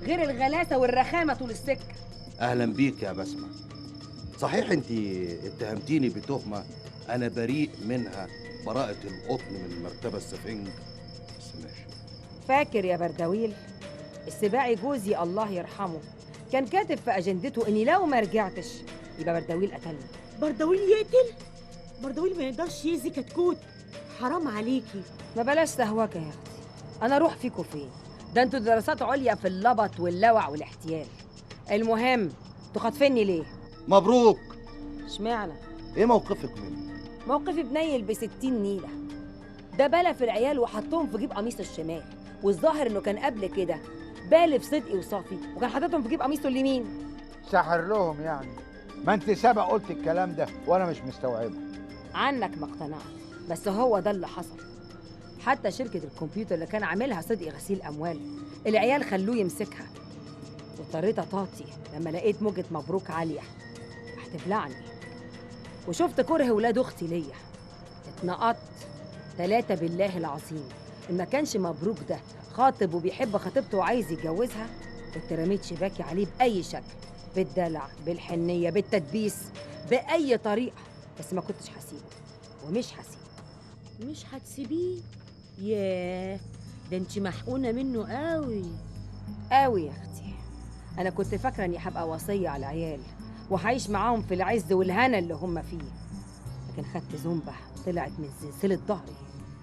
غير الغلاسه والرخامه طول السكه. اهلا بيك يا بسمة. صحيح انت اتهمتيني بتهمة انا بريء منها، براءة القطن من المرتبة السفنج، بس ماشي. فاكر يا بردويل؟ السباعي جوزي الله يرحمه كان كاتب في اجندته اني لو ما رجعتش يبقى بردويل قتلني. بردويل يقتل؟ بردويل ما يقدرش يأذي كتكوت، حرام عليكي. ما بلاش سهوكه يا اختي، انا اروح فيكوا فين؟ ده انتوا دراسات عليا في اللبط واللوع والاحتيال. المهم انتوا خاطفيني ليه؟ مبروك. اشمعنى؟ ايه موقفك مني؟ موقفي بنيل ب60 نيله. ده بلا في العيال وحطهم في جيب قميص الشمال، والظاهر انه كان قبل كده بالي في صدقي وصافي وكان حاططهم في جيب قميصه اليمين. سحر لهم يعني. ما انت سبق قلت الكلام ده وانا مش مستوعبه. عنك ما اقتنعت، بس هو ده اللي حصل. حتى شركة الكمبيوتر اللي كان عاملها صدقي غسيل أموال العيال خلوه يمسكها، واضطريت أطاطي لما لقيت موجة مبروك عالية هتبلعني، وشفت كره ولاد أختي ليا. اتنقطت 3 بالله العظيم إن ما كانش مبروك ده خاطب وبيحب خطيبته وعايز يتجوزها كنت رميت شباكي عليه بأي شكل، بالدلع، بالحنية، بالتدبيس، بأي طريقة، بس ما كنتش هسيبه ومش هسيبه. مش هتسيبيه؟ ياه، ده انت محقونة منه قوي قوي يا اختي. انا كنت فاكره اني هبقى وصيه على العيال وهعيش معاهم في العز والهنا اللي هم فيه، لكن خدت زنبه طلعت من سلسله ظهري.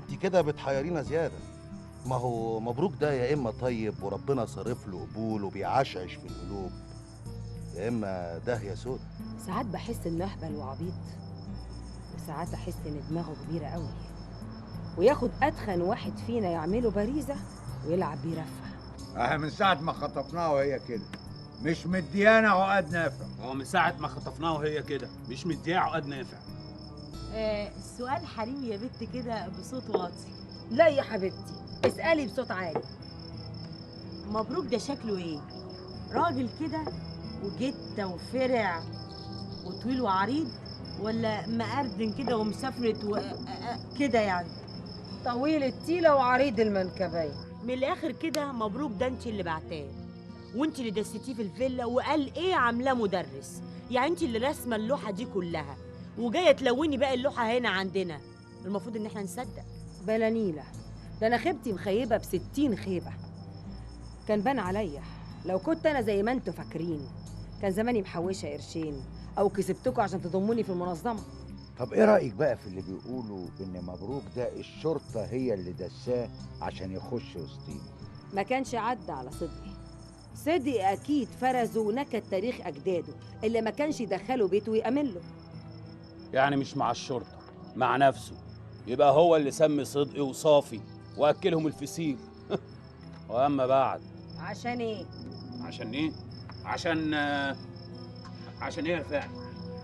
انت كده بتحيرينا زيادة. ما هو مبروك ده يا اما طيب وربنا صارف له قبول وبيعشعش في القلوب، يا اما داهية سودا. ساعات بحس انه اهبل وعبيط، وساعات احس ان دماغه كبيره قوي وياخد اتخن واحد فينا يعمله باريزه ويلعب بيه رفه. من ساعة ما خطفناها وهي كده، مش مديانا عقد نافع. هو من ساعة ما خطفناها وهي كده مش مديها عقد نافع. السؤال حريم يا بت كده بصوت واطي. لا يا حبيبتي، اسالي بصوت عالي. مبروك ده شكله ايه؟ راجل كده وجتة وفرع وطويل وعريض، ولا مقردن كده ومسافرت كده يعني؟ طويل التيله وعريض المنكبين. من الاخر كده مبروك ده انت اللي بعتاه، وانت اللي دستيه في الفيلا، وقال ايه عاملاه مدرس، يعني انت اللي راسمه اللوحه دي كلها وجايه تلوني باقي اللوحه هنا عندنا. المفروض ان احنا نصدق. بلا نيلة، ده انا خيبتي مخيبه ب60 خيبه. كان بان عليا لو كنت انا زي ما انتوا فاكرين كان زماني محوشه قرشين او كسبتكوا عشان تضموني في المنظمه. طب ايه رأيك بقى في اللي بيقولوا ان مبروك ده الشرطة هي اللي دساه عشان يخش وسطينا؟ ما كانش عدى على صدقي. صدقي اكيد فرزه ونكد تاريخ اجداده اللي ما كانش يدخله بيته ويأمن له. يعني مش مع الشرطة، مع نفسه. يبقى هو اللي سمي صدقي وصافي واكلهم الفسيل. واما بعد عشان ايه؟ عشان ايه؟ عشان عشان ايه يا رفاعي؟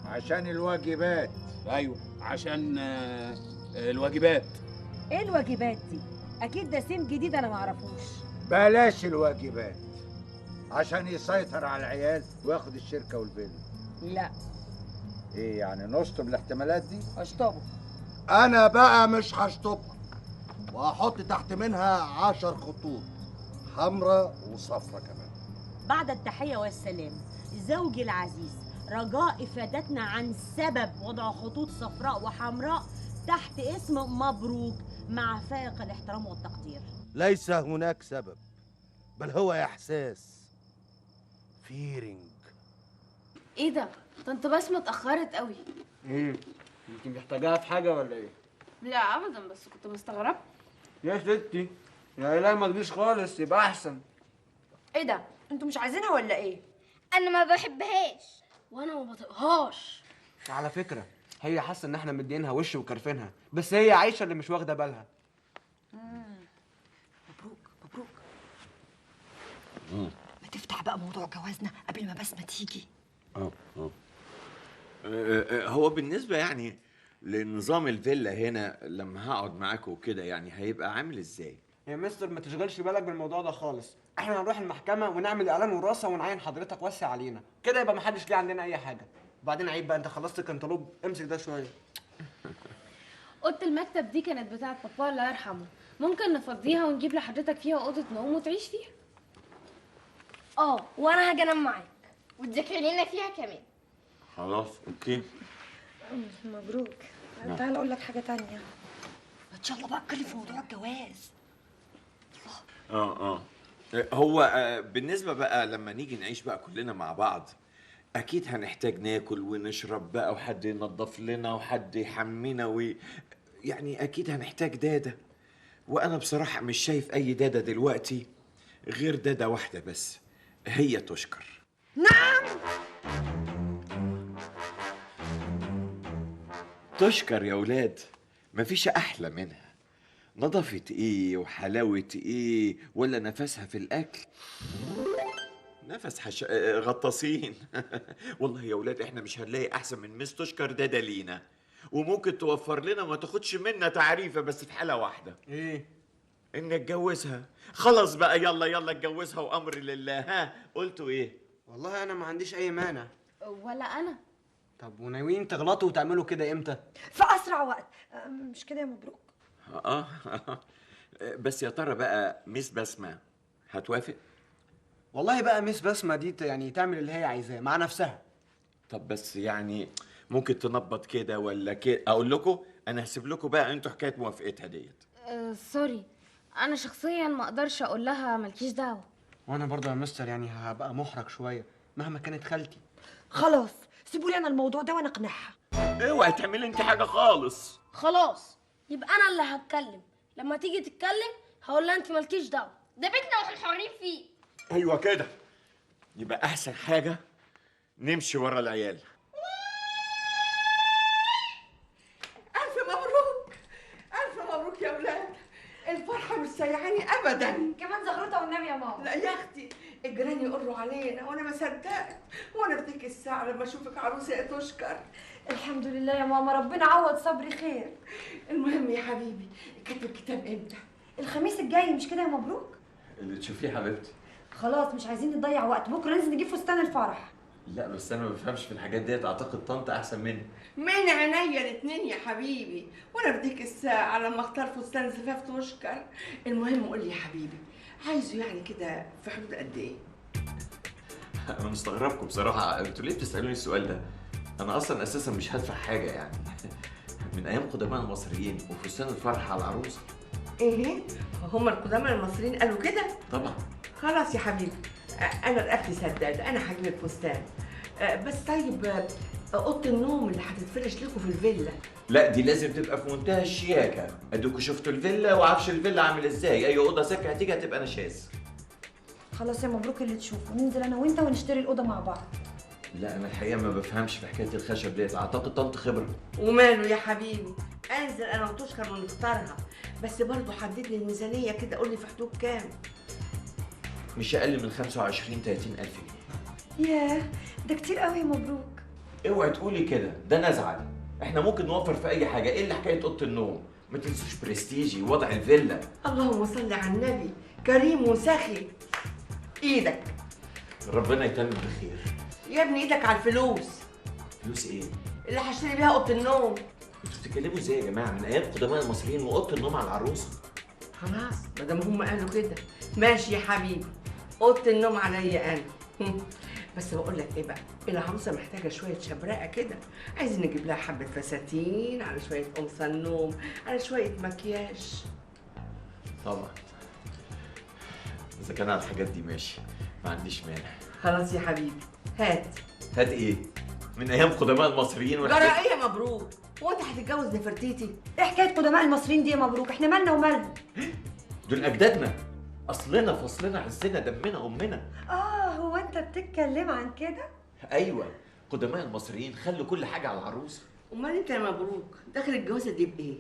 عشان الواجبات. ايوه عشان الواجبات. ايه الواجبات دي؟ اكيد ده سيم جديد انا ما اعرفوش. بلاش الواجبات، عشان يسيطر على العيال وياخد الشركة والفيلا. لا. ايه يعني نشطب الاحتمالات دي؟ اشطبه. انا بقى مش هشطبها، وهحط تحت منها 10 خطوط حمراء وصفرة كمان. بعد التحيه والسلام، زوجي العزيز، رجاء افادتنا عن سبب وضع خطوط صفراء وحمراء تحت اسم مبروك مع فائق الاحترام والتقدير. ليس هناك سبب، بل هو احساس، فيرنج. ايه ده؟ طنط بسمة اتأخرت قوي. ايه؟ انت محتاجاها في حاجة ولا ايه؟ لا ابدا، بس كنت مستغربة. يا ستي يا لا ما تجيش خالص يبقى احسن. ايه ده؟ انتوا مش عايزينها ولا ايه؟ انا ما بحبهاش. وانا ما بطيقهاش. على فكرة هي حاسة ان احنا مدينها وش وكرفينها، بس هي عايشة اللي مش واخدة بالها. مبروك. ما تفتح بقى موضوع جوازنا قبل ما بسمة تيجي. هو بالنسبة يعني لنظام الفيلا هنا لما هقعد معاكوا وكده يعني هيبقى عامل ازاي؟ يا مستر ما تشغلش بالك بالموضوع ده خالص، احنا هنروح المحكمة ونعمل اعلان وراثة ونعين حضرتك وسع علينا، كده يبقى محدش ليه عندنا اي حاجة. وبعدين عيب بقى، انت خلصت الكنتالوب، امسك ده شوية. اوضة المكتب دي كانت بتاعت بابا الله يرحمه، ممكن نفضيها ونجيب لحضرتك فيها اوضة نوم وتعيش فيها. وانا هاجي انام معاك وتذاكري لنا فيها كمان. خلاص اوكي. مبروك. تعال اقول لك حاجه تانية. ان شاء الله بقى اتكلم في موضوع الجواز. هو بالنسبه بقى لما نيجي نعيش بقى كلنا مع بعض، اكيد هنحتاج ناكل ونشرب بقى، وحد ينظف لنا وحد يحمينا يعني اكيد هنحتاج داده. وانا بصراحه مش شايف اي داده دلوقتي غير داده واحده بس، هي تشكر. نعم. تشكر يا ولاد، مفيش احلى منها. نظافة ايه وحلاوة ايه، ولا نفسها في الاكل. نفس غطاسين. والله يا ولاد احنا مش هنلاقي احسن من مس تشكر دادا لينا، وممكن توفر لنا ما تاخدش منا تعريفة بس في حالة واحدة. ايه؟ ان اتجوزها. خلاص بقى يلا يلا اتجوزها وامر لله. ها قلتوا ايه؟ والله انا ما عنديش اي مانع. ولا انا. طب وناويين تغلطوا وتعملوا كده امتى؟ في اسرع وقت. مش كده يا مبروك؟ بس يا ترى بقى مس بسمة هتوافق؟ والله بقى مس بسمة دي يعني تعمل اللي هي عايزاه مع نفسها. طب بس يعني ممكن تنبط كده ولا كده. اقول لكم انا هسيب لكم بقى انتوا حكايه موافقتها ديت. سوري، انا شخصيا ما اقدرش اقول لها مالكيش دعوه. وانا برضه يا مستر يعني هبقى محرج شويه مهما كانت خالتي. خلاص سيبوا لي انا الموضوع ده وانا اقنعها. اوعي تعملي انت حاجه خالص. خلاص يبقى انا اللي هتكلم. لما تيجي تتكلم هقول لها انت مالكيش دعوه، ده بيتنا واحنا حرين فيه. ايوه كده. يبقى احسن حاجه نمشي ورا العيال. ألف مبروك، ألف مبروك يا ولاد. الفرحة مش سيعاني أبدا. كمان زغرتها والنبي يا ماما. لا يا أختي، الجيران يقروا علينا وأنا ما صدقت، وأنا بديك الساعة لما أشوفك عروسة يا تشكر. الحمد لله يا ماما، ربنا عوض صبري خير. المهم يا حبيبي، كاتب الكتاب إمتى؟ الخميس الجاي مش كده يا مبروك؟ اللي تشوفيه حبيبتي. خلاص مش عايزين نضيع وقت، بكره ننزل نجيب فستان الفرح. لا بس انا ما بفهمش في الحاجات ديت، اعتقد طنط احسن مني. من عينيا الاتنين يا حبيبي، وأنا بديك الساعة لما أختار فستان زفاف تشكر. المهم قول لي يا حبيبي، عايزه يعني كده في حدود قد إيه؟ انا مستغربكم بصراحه، انتوا ليه بتسالوني السؤال ده؟ انا اصلا اساسا مش هدفع حاجه يعني. من ايام قدماء المصريين وفستان الفرح على العروسه. ايه؟ هما القدامى المصريين قالوا كده؟ طبعا. خلاص يا حبيبي، انا رقبتي سداده، انا هجيب الفستان. بس طيب اوضه النوم اللي هتتفرش لكم في الفيلا. لا دي لازم تبقى في منتهى الشياكه. ادوكوا شفتوا الفيلا وعفش الفيلا عامل ازاي. اي اوضه سكه هتيجي هتبقى نشاز. خلاص يا مبروك اللي تشوفه، ننزل انا وانت ونشتري الاوضه مع بعض. لا انا الحقيقه ما بفهمش في حكايه الخشب ديت، اعتقد طنط خبره. وماله يا حبيبي، انزل انا وتشكر ونختارها، بس برضه حدد لي الميزانيه كده، قول لي في حدود كام؟ مش اقل من 25 30 الف جنيه. ياه ده كتير قوي يا مبروك. اوعي تقولي كده، ده انا ازعل. احنا ممكن نوفر في اي حاجه الا حكايه اوضه النوم. ما تنسوش برستيجي وضع الفيلا. اللهم صل على النبي، كريم وسخي. ايدك. ربنا يتمم بخير. يا ابني ايدك على الفلوس. فلوس ايه؟ اللي هشتري بيها اوضه النوم. انتوا بتتكلموا ازاي يا جماعه؟ من ايام قدماء المصريين واوضه النوم على العروسه. خلاص ما دام هم قالوا كده ماشي يا حبيبي، اوضه النوم عليا انا. بس بقول لك ايه بقى، العروسه محتاجه شويه شبرقه كده، عايزين نجيب لها حبه فساتين، على شويه قمصان نوم، على شويه مكياج. طبعا. اذا كان على الحاجات دي ماشي، ما عنديش مانع. خلاص يا حبيبي، هات. هات ايه؟ من ايام قدماء المصريين جرى ايه يا مبروك؟ هو انت هتتجوز نفرتيتي؟ ايه حكايه قدماء المصريين دي يا مبروك؟ احنا مالنا ومالهم؟ دول اجدادنا، اصلنا فصلنا عزنا دمنا امنا. هو انت بتتكلم عن كده؟ ايوه، قدماء المصريين خلوا كل حاجه على العروسه. امال انت يا مبروك داخل الجوازه دي بايه؟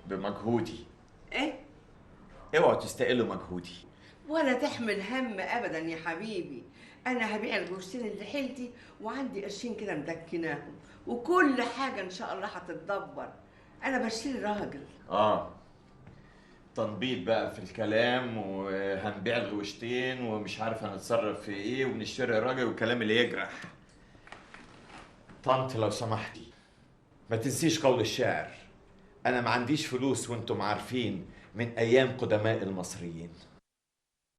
بمجهودي. ايه؟ اوعوا تستقلوا مجهودي. ولا تحمل هم ابدا يا حبيبي، انا هبيع الجوزتين اللي حيلتي وعندي قرشين كده مدكناهم، وكل حاجه ان شاء الله هتتدبر. انا بشتري راجل. تنبيط بقى في الكلام، وهنبيع الغوشتين ومش عارف هنتصرف في ايه، وبنشتري راجل والكلام اللي يجرح. طنط لو سمحتي ما تنسيش قول الشاعر، انا ما عنديش فلوس وانتم عارفين من ايام قدماء المصريين.